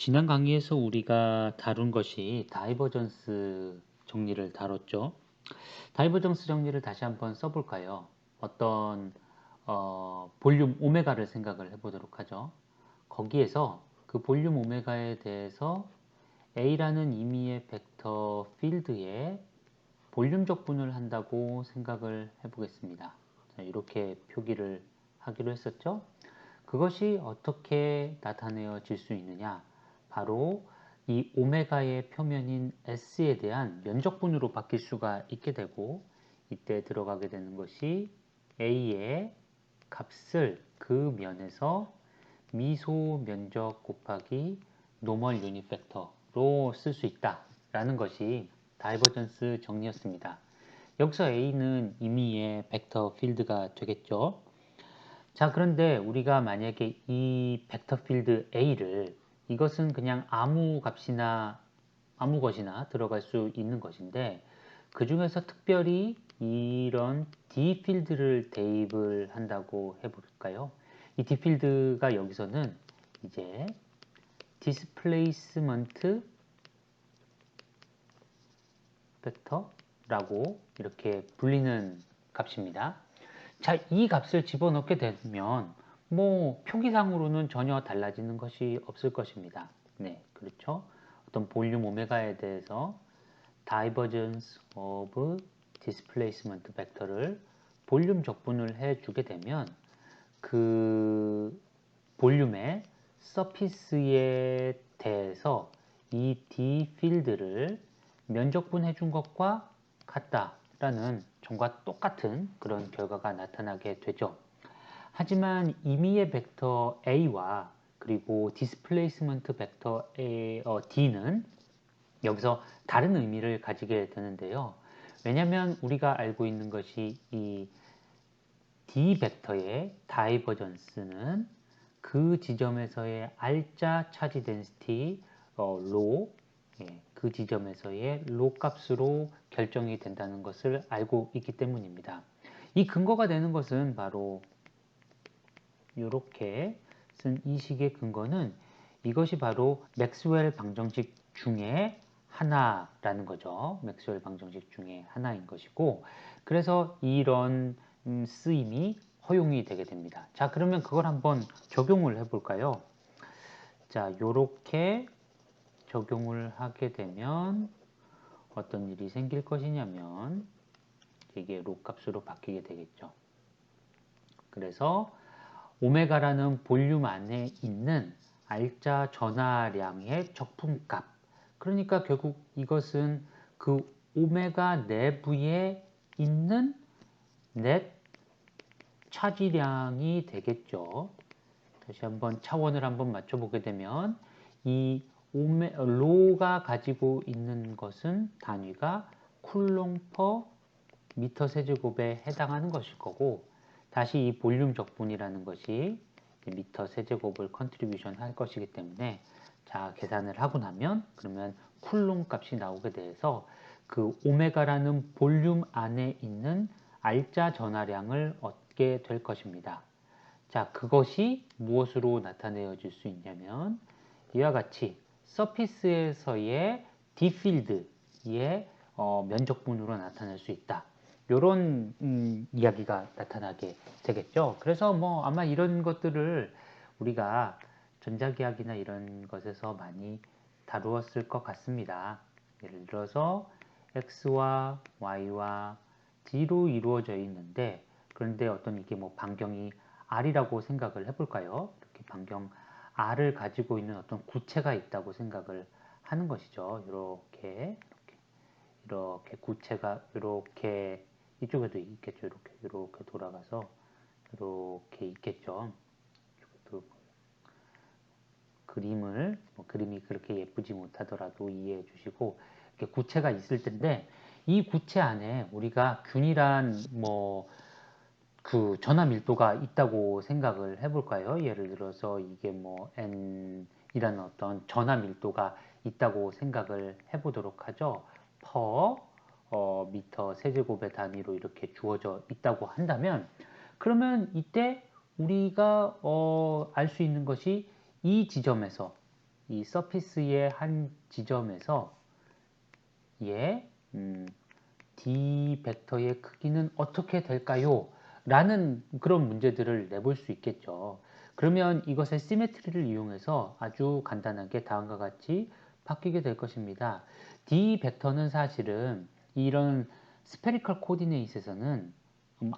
지난 강의에서 우리가 다룬 것이 다이버전스 정리를 다뤘죠. 다이버전스 정리를 다시 한번 써볼까요? 어떤 볼륨 오메가를 생각을 해보도록 하죠. 거기에서 그 볼륨 오메가에 대해서 A라는 임의의 벡터 필드에 볼륨 적분을 한다고 생각을 해보겠습니다. 자, 이렇게 표기를 하기로 했었죠. 그것이 어떻게 나타내어질 수 있느냐? 바로 이 오메가의 표면인 S에 대한 면적분으로 바뀔 수가 있게 되고, 이때 들어가게 되는 것이 A의 값을 그 면에서 미소 면적 곱하기 노멀 유닛 벡터로 쓸 수 있다라는 것이 다이버전스 정리였습니다. 여기서 A는 임의의 벡터 필드가 되겠죠. 자, 그런데 우리가 만약에 이 벡터 필드 A를 이것은 그냥 아무 값이나 아무 것이나 들어갈 수 있는 것인데, 그 중에서 특별히 이런 D 필드를 대입을 한다고 해볼까요? 이 D 필드가 여기서는 이제 디스플레이스먼트 벡터라고 이렇게 불리는 값입니다. 자, 이 값을 집어넣게 되면 뭐 표기상으로는 전혀 달라지는 것이 없을 것입니다. 네, 그렇죠. 어떤 볼륨 오메가에 대해서 divergence of displacement 벡터를 볼륨 적분을 해주게 되면 그 볼륨의 서피스에 대해서 이 D 필드를 면적분 해준 것과 같다라는 전과 똑같은 그런 결과가 나타나게 되죠. 하지만 임의의 벡터 A와 그리고 디스플레이스먼트 벡터 D는 여기서 다른 의미를 가지게 되는데요. 왜냐하면 우리가 알고 있는 것이 이 D 벡터의 다이버전스는 그 지점에서의 알짜 차지 덴시티 로, 그 지점에서의 로 값으로 결정이 된다는 것을 알고 있기 때문입니다. 이 근거가 되는 것은 바로 이렇게 쓴 이 식의 근거는 이것이 바로 맥스웰 방정식 중에 하나라는 거죠. 맥스웰 방정식 중에 하나인 것이고, 그래서 이런 쓰임이 허용이 되게 됩니다. 자, 그러면 그걸 한번 적용을 해볼까요? 자, 요렇게 적용을 하게 되면 어떤 일이 생길 것이냐면 이게 로 값으로 바뀌게 되겠죠. 그래서 오메가라는 볼륨 안에 있는 알짜 전하량의 적분값, 그러니까 결국 이것은 그 오메가 내부에 있는 넷 차지량이 되겠죠. 다시 한번 차원을 한번 맞춰보게 되면 이 로가 가지고 있는 것은 단위가 쿨롱 퍼 미터 세제곱에 해당하는 것일 거고, 다시 이 볼륨 적분이라는 것이 미터 세제곱을 컨트리뷰션 할 것이기 때문에, 자, 계산을 하고 나면 그러면 쿨롱 값이 나오게 돼서 그 오메가라는 볼륨 안에 있는 알짜 전하량을 얻게 될 것입니다. 자, 그것이 무엇으로 나타내어질 수 있냐면 이와 같이 서피스에서의 D필드의 면적분으로 나타낼 수 있다. 이런 이야기가 나타나게 되겠죠. 그래서 뭐 아마 이런 것들을 우리가 전자기학이나 이런 것에서 많이 다루었을 것 같습니다. 예를 들어서 x와 y와 d로 이루어져 있는데, 그런데 어떤 이게 뭐 반경이 r이라고 생각을 해볼까요? 이렇게 반경 r을 가지고 있는 어떤 구체가 있다고 생각을 하는 것이죠. 이렇게 구체가 이렇게 이쪽에도 있겠죠. 이렇게 돌아가서 이렇게 있겠죠. 그림을 그림이 그렇게 예쁘지 못하더라도 이해해 주시고, 이렇게 구체가 있을 텐데, 이 구체 안에 우리가 균일한 그 전화 밀도가 있다고 생각을 해볼까요? 예를 들어서 이게 뭐 n이라는 어떤 전화 밀도가 있다고 생각을 해보도록 하죠. 퍼 미터 세제곱의 단위로 이렇게 주어져 있다고 한다면, 그러면 이때 우리가 알 수 있는 것이 이 지점에서 이 서피스의 한 지점에서 D 벡터의 크기는 어떻게 될까요? 라는 그런 문제들을 내볼 수 있겠죠. 그러면 이것의 시메트리를 이용해서 아주 간단하게 다음과 같이 바뀌게 될 것입니다. D 벡터는 사실은 이런 스페리컬 코디네이트에서는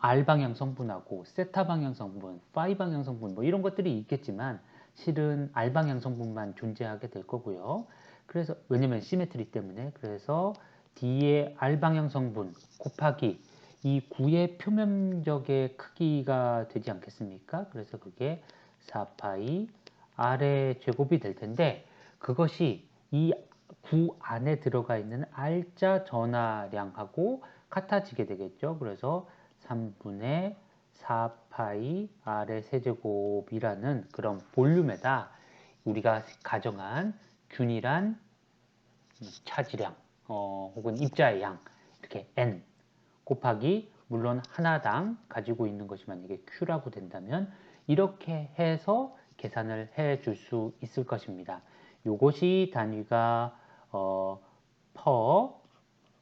R 방향 성분하고 세타 방향 성분, 파이 방향 성분 뭐 이런 것들이 있겠지만 실은 R 방향 성분만 존재하게 될 거고요. 그래서 왜냐면 시메트리 때문에 그래서 D의 R 방향 성분 곱하기 이 구의 표면적의 크기가 되지 않겠습니까? 그래서 그게 4파이 R의 제곱이 될 텐데 그것이 이 구 안에 들어가 있는 R자 전하량하고 같아지게 되겠죠. 그래서 3분의 4파이 R의 세제곱이라는 그런 볼륨에다 우리가 가정한 균일한 차지량 혹은 입자의 양 이렇게 n 곱하기 물론 하나당 가지고 있는 것이 만약에 q라고 된다면 이렇게 해서 계산을 해 줄 수 있을 것입니다. 요것이 단위가 퍼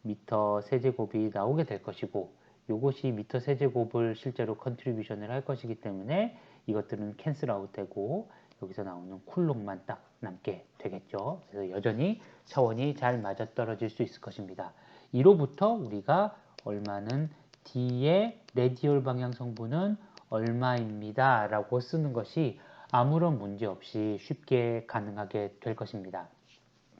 미터 세제곱이 나오게 될 것이고 요것이 미터 세제곱을 실제로 컨트리뷰션을 할 것이기 때문에 이것들은 캔슬 아웃 되고 여기서 나오는 쿨롱만 딱 남게 되겠죠. 그래서 여전히 차원이 잘 맞아떨어질 수 있을 것입니다. 이로부터 우리가 얼마는 D의 레디얼 방향 성분은 얼마입니다 라고 쓰는 것이 아무런 문제 없이 쉽게 가능하게 될 것입니다.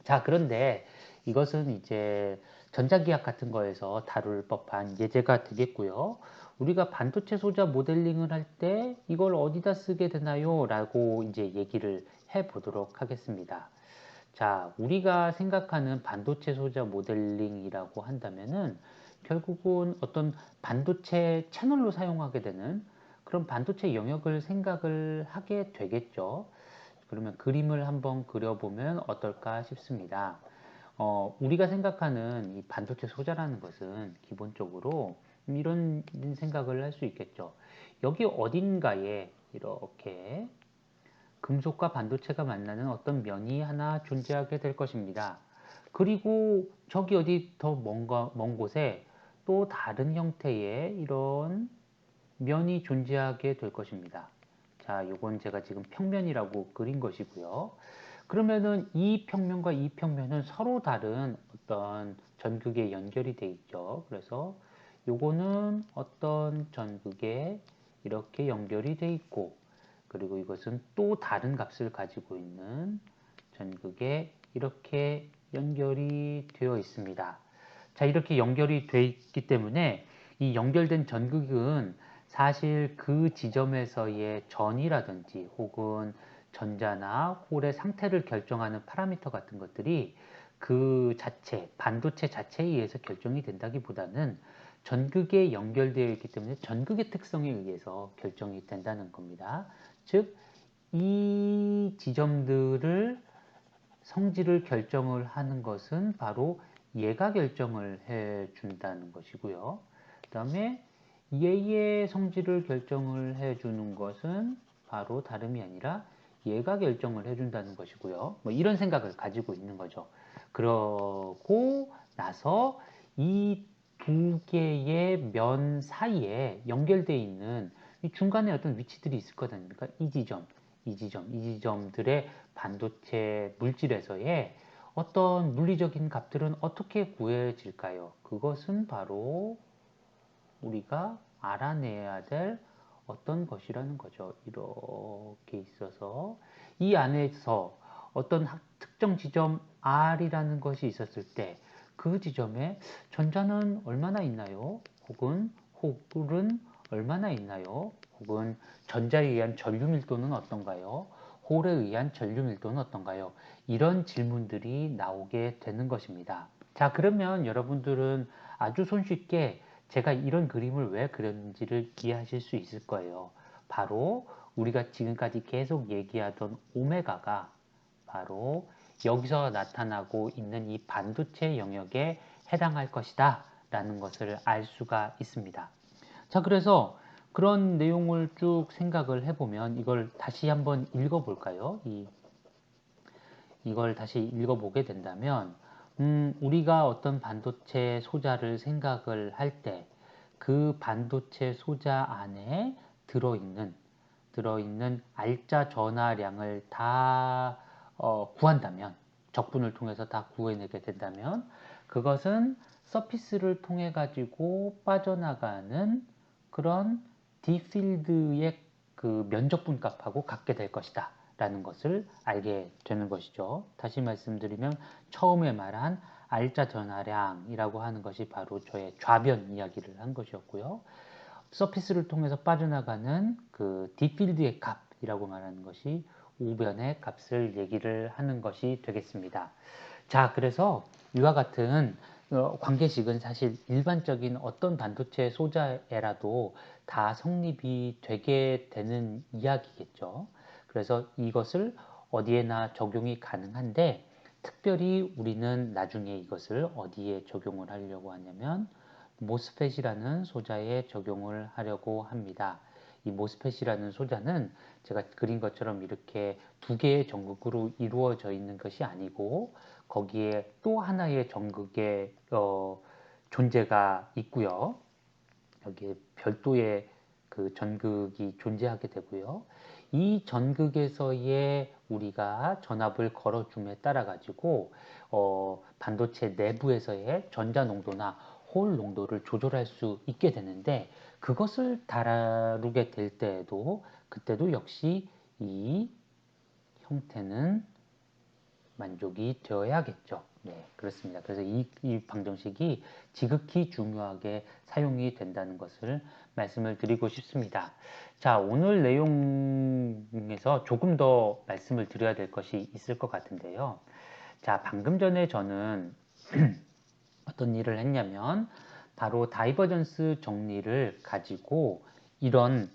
자, 그런데 이것은 이제 전자기학 같은 거에서 다룰 법한 예제가 되겠고요. 우리가 반도체 소자 모델링을 할 때 이걸 어디다 쓰게 되나요? 라고 이제 얘기를 해 보도록 하겠습니다. 자, 우리가 생각하는 반도체 소자 모델링이라고 한다면은 결국은 어떤 반도체 채널로 사용하게 되는 그런 반도체 영역을 생각을 하게 되겠죠. 그러면 그림을 한번 그려보면 어떨까 싶습니다. 우리가 생각하는 이 반도체 소자라는 것은 기본적으로 이런 생각을 할 수 있겠죠. 여기 어딘가에 이렇게 금속과 반도체가 만나는 어떤 면이 하나 존재하게 될 것입니다. 그리고 저기 어디 더 먼 곳에 또 다른 형태의 이런 면이 존재하게 될 것입니다. 자, 요건 제가 지금 평면이라고 그린 것이고요. 그러면은 이 평면과 이 평면은 서로 다른 어떤 전극에 연결이 돼 있죠. 그래서 요거는 어떤 전극에 이렇게 연결이 돼 있고 그리고 이것은 또 다른 값을 가지고 있는 전극에 이렇게 연결이 되어 있습니다. 자, 이렇게 연결이 되어 있기 때문에 이 연결된 전극은 사실 그 지점에서의 전이라든지 혹은 전자나 홀의 상태를 결정하는 파라미터 같은 것들이 그 자체, 반도체 자체에 의해서 결정이 된다기보다는 전극에 연결되어 있기 때문에 전극의 특성에 의해서 결정이 된다는 겁니다. 즉, 이 지점들을 성질을 결정을 하는 것은 바로 얘가 결정을 해 준다는 것이고요. 그 다음에 얘의 성질을 결정을 해 주는 것은 바로 다름이 아니라 얘가 결정을 해 준다는 것이고요. 뭐 이런 생각을 가지고 있는 거죠. 그러고 나서 이 두 개의 면 사이에 연결되어 있는 이 중간에 어떤 위치들이 있을 거 아닙니까? 이 지점, 이 지점들의 반도체 물질에서의 어떤 물리적인 값들은 어떻게 구해질까요? 그것은 바로 우리가 알아내야 될 어떤 것이라는 거죠. 이렇게 있어서 이 안에서 어떤 특정 지점 R이라는 것이 있었을 때 그 지점에 전자는 얼마나 있나요? 혹은 홀은 얼마나 있나요? 혹은 전자에 의한 전류 밀도는 어떤가요? 홀에 의한 전류 밀도는 어떤가요? 이런 질문들이 나오게 되는 것입니다. 자, 그러면 여러분들은 아주 손쉽게 제가 이런 그림을 왜 그렸는지를 이해하실 수 있을 거예요. 바로 우리가 지금까지 계속 얘기하던 오메가가 바로 여기서 나타나고 있는 이 반도체 영역에 해당할 것이다 라는 것을 알 수가 있습니다. 자, 그래서 그런 내용을 쭉 생각을 해보면 이걸 다시 한번 읽어볼까요? 이걸 다시 읽어보게 된다면 우리가 어떤 반도체 소자를 생각을 할 때 그 반도체 소자 안에 들어있는 알짜 전하량을 다 구한다면, 적분을 통해서 다 구해내게 된다면 그것은 서피스를 통해 가지고 빠져나가는 그런 D필드의 그 면적분 값하고 같게 될 것이다 라는 것을 알게 되는 것이죠. 다시 말씀드리면 처음에 말한 알짜 전하량이라고 하는 것이 바로 저의 좌변 이야기를 한 것이었고요. 서피스를 통해서 빠져나가는 그 딥필드의 값이라고 말하는 것이 우변의 값을 얘기를 하는 것이 되겠습니다. 자, 그래서 이와 같은 관계식은 사실 일반적인 어떤 반도체 소자에라도 다 성립이 되게 되는 이야기겠죠. 그래서 이것을 어디에나 적용이 가능한데, 특별히 우리는 나중에 이것을 어디에 적용을 하려고 하냐면 모스펫이라는 소자에 적용을 하려고 합니다. 이 모스펫이라는 소자는 제가 그린 것처럼 이렇게 두 개의 전극으로 이루어져 있는 것이 아니고 거기에 또 하나의 전극의 존재가 있고요. 여기에 별도의 그 전극이 존재하게 되고요. 이 전극에서의 우리가 전압을 걸어줌에 따라 가지고 반도체 내부에서의 전자 농도나 홀 농도를 조절할 수 있게 되는데, 그것을 다루게 될 때에도 그때도 역시 이 형태는 만족이 되어야겠죠. 네, 그렇습니다. 그래서 이 방정식이 지극히 중요하게 사용이 된다는 것을 말씀을 드리고 싶습니다. 자, 오늘 내용에서 조금 더 말씀을 드려야 될 것이 있을 것 같은데요. 자, 방금 전에 저는 어떤 일을 했냐면 바로 다이버전스 정리를 가지고 이런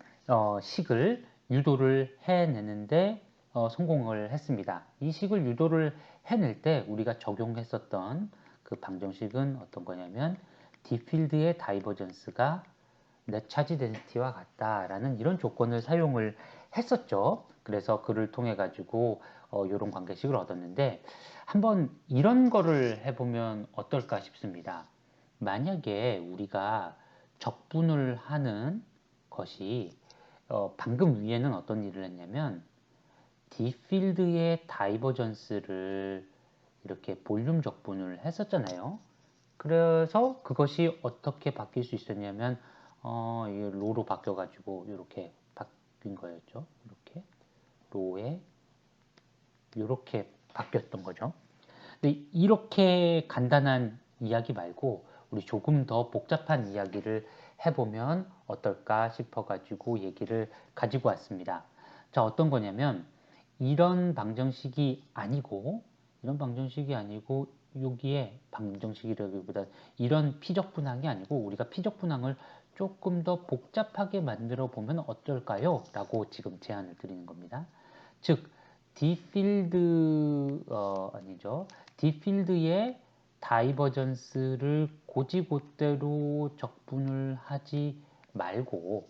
식을 유도를 해내는데 성공을 했습니다. 이 식을 유도를 해낼 때 우리가 적용했었던 그 방정식은 어떤 거냐면 D필드의 다이버전스가 넷 차지 데ን시티와 같다라는 이런 조건을 사용을 했었죠. 그래서 그를 통해 가지고 이런 관계식을 얻었는데, 한번 이런 거를 해보면 어떨까 싶습니다. 만약에 우리가 적분을 하는 것이 방금 위에는 어떤 일을 했냐면 D필드의 다이버전스를 이렇게 볼륨 적분을 했었잖아요. 그래서 그것이 어떻게 바뀔 수 있었냐면 이 로로 바뀌어가지고 이렇게 바뀐 거였죠. 이렇게 로에 이렇게 바뀌었던 거죠. 근데 이렇게 간단한 이야기 말고 우리 조금 더 복잡한 이야기를 해보면 어떨까 싶어가지고 얘기를 가지고 왔습니다. 자, 어떤 거냐면 이런 방정식이 아니고 여기에 방정식이라기보다 이런 피적분항이 아니고 우리가 피적분항을 조금 더 복잡하게 만들어 보면 어떨까요? 라고 지금 제안을 드리는 겁니다. 즉 D필드 아니죠. D필드의 다이버전스를 고지고대로 적분을 하지 말고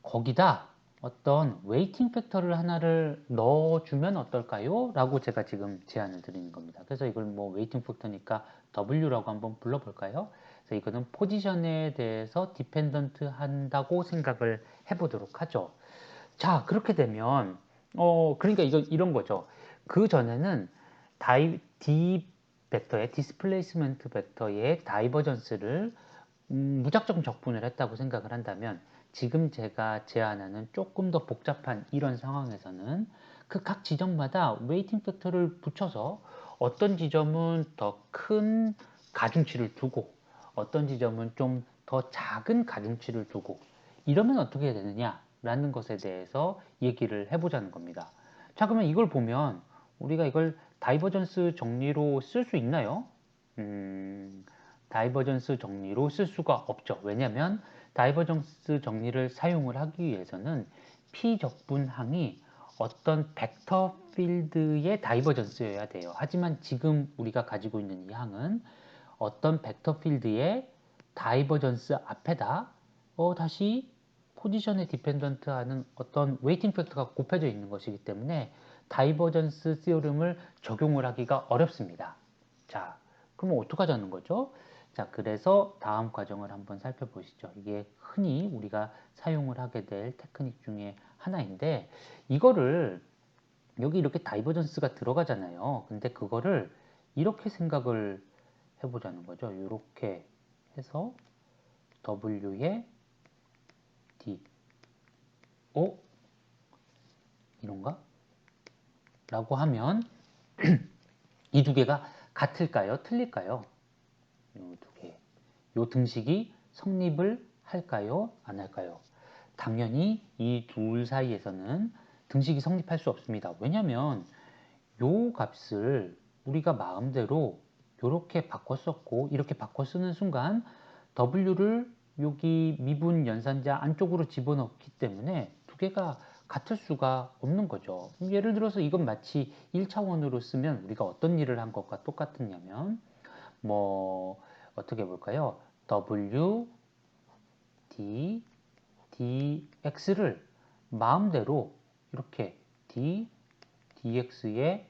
거기다 어떤 웨이팅 팩터를 하나를 넣어주면 어떨까요? 라고 제가 지금 제안을 드리는 겁니다. 그래서 이걸 뭐 웨이팅 팩터니까 W라고 한번 불러볼까요? 그래서 이거는 포지션에 대해서 디펜던트 한다고 생각을 해보도록 하죠. 자, 그렇게 되면 그러니까 이런 거죠. 그 전에는 D 벡터의 디스플레이스먼트 벡터의 다이버전스를 무작정 적분을 했다고 생각을 한다면, 지금 제가 제안하는 조금 더 복잡한 이런 상황에서는 그 각 지점마다 웨이팅 팩터를 붙여서 어떤 지점은 더 큰 가중치를 두고 어떤 지점은 좀 더 작은 가중치를 두고 이러면 어떻게 되느냐 라는 것에 대해서 얘기를 해보자는 겁니다. 자, 그러면 이걸 보면 우리가 이걸 다이버전스 정리로 쓸 수 있나요? 다이버전스 정리로 쓸 수가 없죠. 왜냐하면 다이버전스 정리를 사용을 하기 위해서는 P적분항이 어떤 벡터 필드의 다이버전스여야 돼요. 하지만 지금 우리가 가지고 있는 이 항은 어떤 벡터 필드의 다이버전스 앞에다 다시 포지션에 디펜던트 하는 어떤 웨이팅 팩터가 곱해져 있는 것이기 때문에 다이버전스 시오름을 적용을 하기가 어렵습니다. 자, 그럼 어떡하자는 거죠? 자, 그래서 다음 과정을 한번 살펴보시죠. 이게 흔히 우리가 사용을 하게 될 테크닉 중에 하나인데, 이거를 여기 이렇게 다이버전스가 들어가잖아요. 근데 그거를 이렇게 생각을 해보자는 거죠. 이렇게 해서 W에 D, 이런가? 라고 하면 이 두 개가 같을까요? 틀릴까요? 이 두 개. 이 등식이 성립을 할까요? 안 할까요? 당연히 이 둘 사이에서는 등식이 성립할 수 없습니다. 왜냐하면 요 값을 우리가 마음대로 이렇게 바꿔 썼고 이렇게 바꿔 쓰는 순간 W를 여기 미분 연산자 안쪽으로 집어넣기 때문에 두 개가 같을 수가 없는 거죠. 예를 들어서 이건 마치 1차원으로 쓰면 우리가 어떤 일을 한 것과 똑같으냐면 뭐 어떻게 볼까요? W, D, dx를 마음대로 이렇게 d, dx의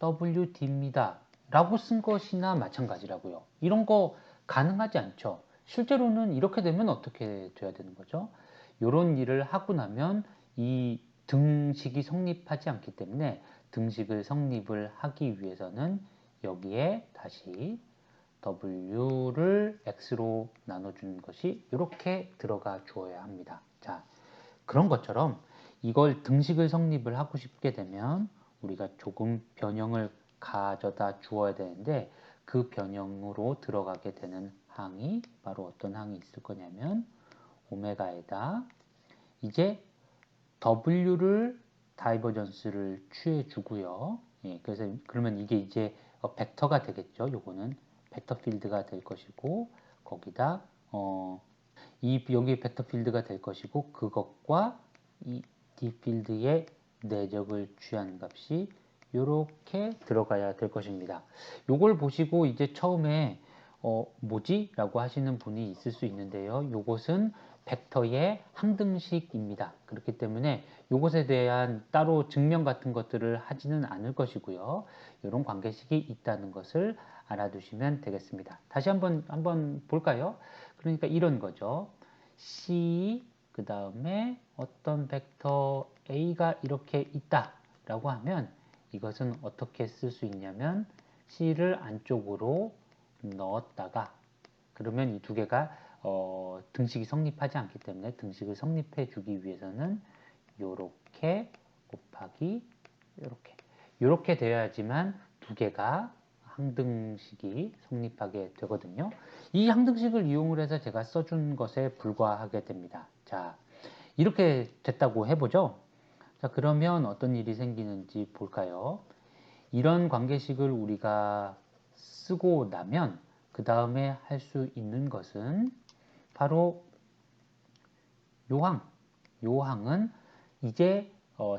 wd입니다 라고 쓴 것이나 마찬가지라고요. 이런 거 가능하지 않죠. 실제로는 이렇게 되면 어떻게 돼야 되는 거죠? 이런 일을 하고 나면 이 등식이 성립하지 않기 때문에 등식을 성립을 하기 위해서는 여기에 다시 w를 x로 나눠주는 것이 이렇게 들어가 주어야 합니다. 자, 그런 것처럼 이걸 등식을 성립을 하고 싶게 되면 우리가 조금 변형을 가져다 주어야 되는데 그 변형으로 들어가게 되는 항이 바로 어떤 항이 있을 거냐면 오메가에다 이제 w를 다이버전스를 취해 주고요. 예, 그래서 그러면 이게 이제 벡터가 되겠죠. 요거는 벡터 필드가 될 것이고 거기다 여기 벡터 필드가 될 것이고 그것과 이 D 필드의 내적을 취한 값이 이렇게 들어가야 될 것입니다. 요걸 보시고 이제 처음에 뭐지? 라고 하시는 분이 있을 수 있는데요. 요것은 벡터의 항등식입니다. 그렇기 때문에 요것에 대한 따로 증명 같은 것들을 하지는 않을 것이고요. 이런 관계식이 있다는 것을 알아두시면 되겠습니다. 다시 한번 볼까요? 그러니까 이런 거죠. C 그 다음에 어떤 벡터 A가 이렇게 있다 라고 하면 이것은 어떻게 쓸 수 있냐면 C를 안쪽으로 넣었다가 그러면 이 두 개가 등식이 성립하지 않기 때문에 등식을 성립해 주기 위해서는 요렇게 곱하기 요렇게 되어야지만 두 개가 항등식이 성립하게 되거든요. 이 항등식을 이용을 해서 제가 써준 것에 불과하게 됩니다. 자, 이렇게 됐다고 해보죠. 자, 그러면 어떤 일이 생기는지 볼까요? 이런 관계식을 우리가 쓰고 나면 그 다음에 할 수 있는 것은 바로 요항은 이제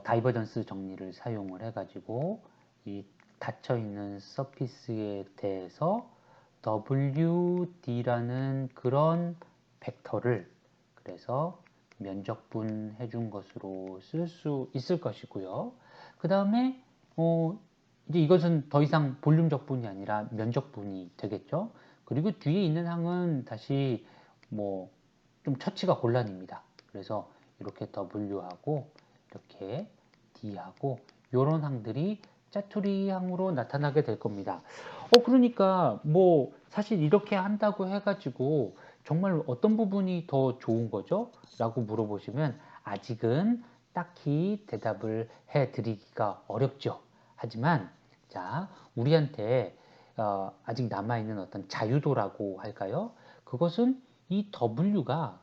다이버전스 정리를 사용을 해가지고 이 닫혀있는 서피스에 대해서 WD라는 그런 벡터를 그래서 면적분 해준 것으로 쓸 수 있을 것이고요. 그 다음에 이제 이것은 더 이상 볼륨적분이 아니라 면적분이 되겠죠. 그리고 뒤에 있는 항은 다시 뭐 좀 처치가 곤란입니다. 그래서 이렇게 W하고 이렇게 D하고 이런 항들이 짜투리 항으로 나타나게 될 겁니다. 그러니까 뭐 사실 이렇게 한다고 해가지고 정말 어떤 부분이 더 좋은 거죠? 라고 물어보시면 아직은 딱히 대답을 해드리기가 어렵죠. 하지만 자, 우리한테 아직 남아있는 어떤 자유도라고 할까요? 그것은 이 W가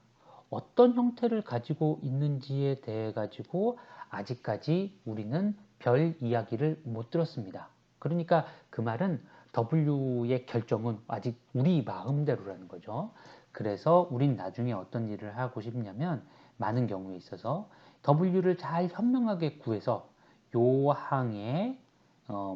어떤 형태를 가지고 있는지에 대해 가지고 아직까지 우리는 별 이야기를 못 들었습니다. 그러니까 그 말은 W의 결정은 아직 우리 마음대로라는 거죠. 그래서 우린 나중에 어떤 일을 하고 싶냐면 많은 경우에 있어서 W를 잘 현명하게 구해서 요 항의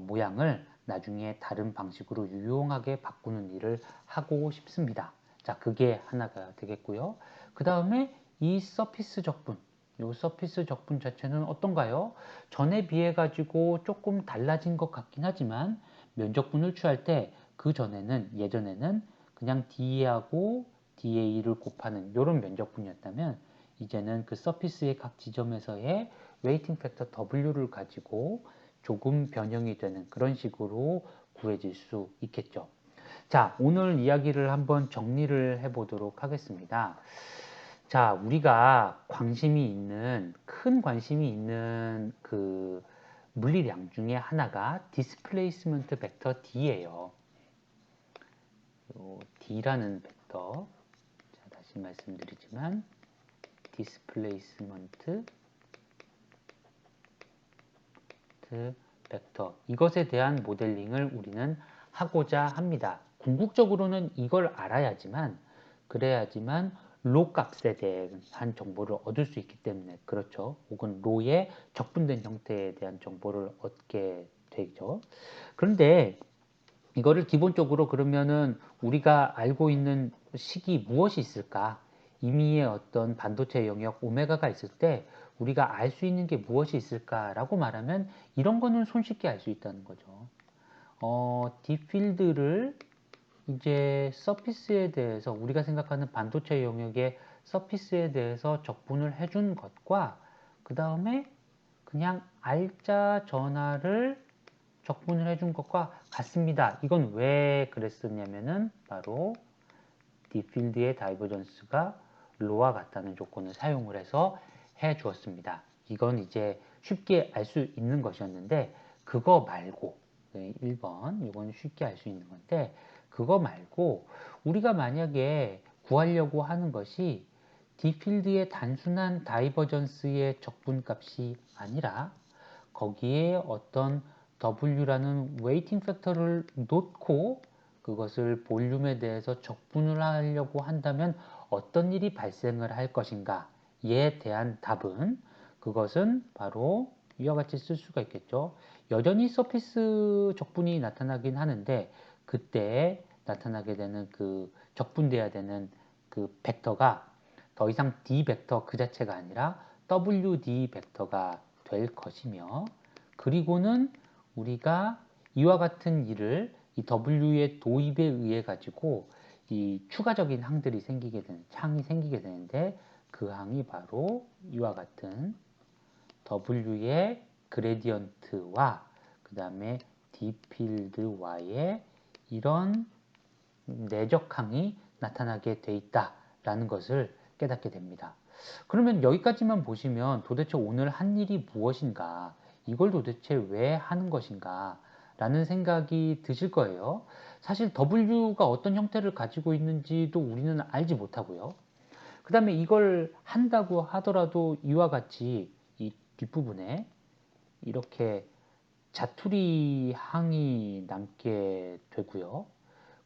모양을 나중에 다른 방식으로 유용하게 바꾸는 일을 하고 싶습니다. 자, 그게 하나가 되겠고요. 그 다음에 이 서피스 적분, 요 서피스 적분 자체는 어떤가요? 전에 비해 가지고 조금 달라진 것 같긴 하지만 면적분을 취할 때 그 전에는 예전에는 그냥 DA하고 DA를 곱하는 이런 면적분이었다면 이제는 그 서피스의 각 지점에서의 웨이팅 팩터 W를 가지고 조금 변형이 되는 그런 식으로 구해질 수 있겠죠. 자, 오늘 이야기를 한번 정리를 해 보도록 하겠습니다. 자, 우리가 큰 관심이 있는 그 물리량 중에 하나가 디스플레이스먼트 벡터 D예요. D라는 벡터. 자, 다시 말씀드리지만 디스플레이스먼트 벡터. 이것에 대한 모델링을 우리는 하고자 합니다. 궁극적으로는 이걸 알아야지만 그래야지만 로 값에 대한 정보를 얻을 수 있기 때문에 그렇죠. 혹은 로의 적분된 형태에 대한 정보를 얻게 되죠. 그런데 이거를 기본적으로 그러면은 우리가 알고 있는 식이 무엇이 있을까? 임의의 어떤 반도체 영역 오메가가 있을 때 우리가 알 수 있는 게 무엇이 있을까라고 말하면 이런 거는 손쉽게 알 수 있다는 거죠. 딥필드를 이제 서피스에 대해서 우리가 생각하는 반도체 영역의 서피스에 대해서 적분을 해준 것과 그 다음에 그냥 알짜 전하를 적분을 해준 것과 같습니다. 이건 왜 그랬었냐면은 바로 딥필드의 다이버전스가 로와 같다는 조건을 사용을 해서 해 주었습니다. 이건 이제 쉽게 알 수 있는 것이었는데 그거 말고 1번 이건 쉽게 알 수 있는 건데 그거 말고 우리가 만약에 구하려고 하는 것이 딥필드의 단순한 다이버전스의 적분값이 아니라 거기에 어떤 W라는 웨이팅 팩터를 놓고 그것을 볼륨에 대해서 적분을 하려고 한다면 어떤 일이 발생을 할 것인가에 대한 답은 그것은 바로 이와 같이 쓸 수가 있겠죠. 여전히 서피스 적분이 나타나긴 하는데 그때 나타나게 되는 그 적분돼야 되는 그 벡터가 더 이상 D 벡터 그 자체가 아니라 WD 벡터가 될 것이며 그리고는 우리가 이와 같은 일을 이 W의 도입에 의해 가지고 이 추가적인 항들이 생기게 되는 항이 생기게 되는데 그 항이 바로 이와 같은 W의 그레디언트와 그 다음에 D필드와의 이런 내적항이 나타나게 돼 있다라는 것을 깨닫게 됩니다. 그러면 여기까지만 보시면 도대체 오늘 한 일이 무엇인가, 이걸 도대체 왜 하는 것인가 라는 생각이 드실 거예요. 사실 W가 어떤 형태를 가지고 있는지도 우리는 알지 못하고요. 그 다음에 이걸 한다고 하더라도 이와 같이 이 뒷부분에 이렇게 자투리 항이 남게 되고요.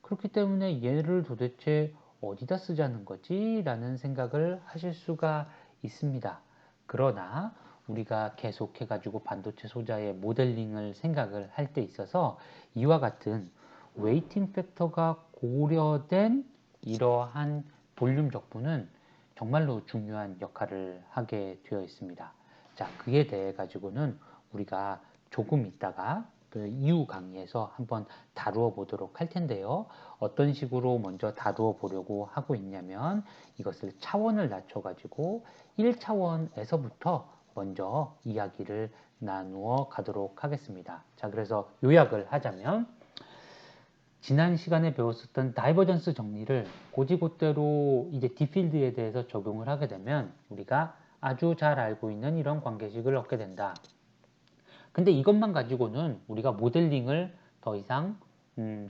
그렇기 때문에 얘를 도대체 어디다 쓰자는 거지? 라는 생각을 하실 수가 있습니다. 그러나 우리가 계속해가지고 반도체 소자의 모델링을 생각을 할 때 있어서 이와 같은 웨이팅 팩터가 고려된 이러한 볼륨 적분은 정말로 중요한 역할을 하게 되어 있습니다. 자, 그에 대해 가지고는 우리가 조금 있다가 그 이후 강의에서 한번 다루어 보도록 할 텐데요. 어떤 식으로 먼저 다루어 보려고 하고 있냐면 이것을 차원을 낮춰 가지고 1차원에서부터 먼저 이야기를 나누어 가도록 하겠습니다. 자, 그래서 요약을 하자면 지난 시간에 배웠었던 다이버전스 정리를 고지고대로 이제 딥필드에 대해서 적용을 하게 되면 우리가 아주 잘 알고 있는 이런 관계식을 얻게 된다. 근데 이것만 가지고는 우리가 모델링을 더 이상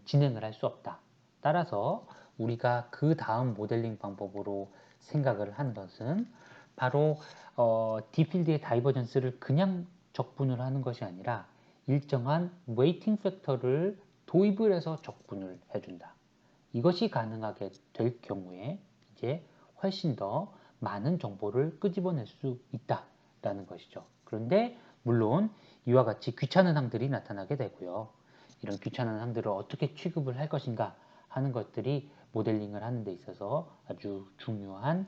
진행을 할 수 없다. 따라서 우리가 그 다음 모델링 방법으로 생각을 하는 것은 바로 D필드의 다이버전스를 그냥 적분을 하는 것이 아니라 일정한 웨이팅 팩터를 도입을 해서 적분을 해준다. 이것이 가능하게 될 경우에 이제 훨씬 더 많은 정보를 끄집어낼 수 있다라는 것이죠. 그런데 물론 이와 같이 귀찮은 항들이 나타나게 되고요. 이런 귀찮은 항들을 어떻게 취급을 할 것인가 하는 것들이 모델링을 하는 데 있어서 아주 중요한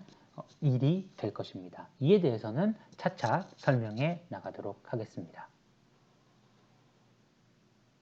일이 될 것입니다. 이에 대해서는 차차 설명해 나가도록 하겠습니다.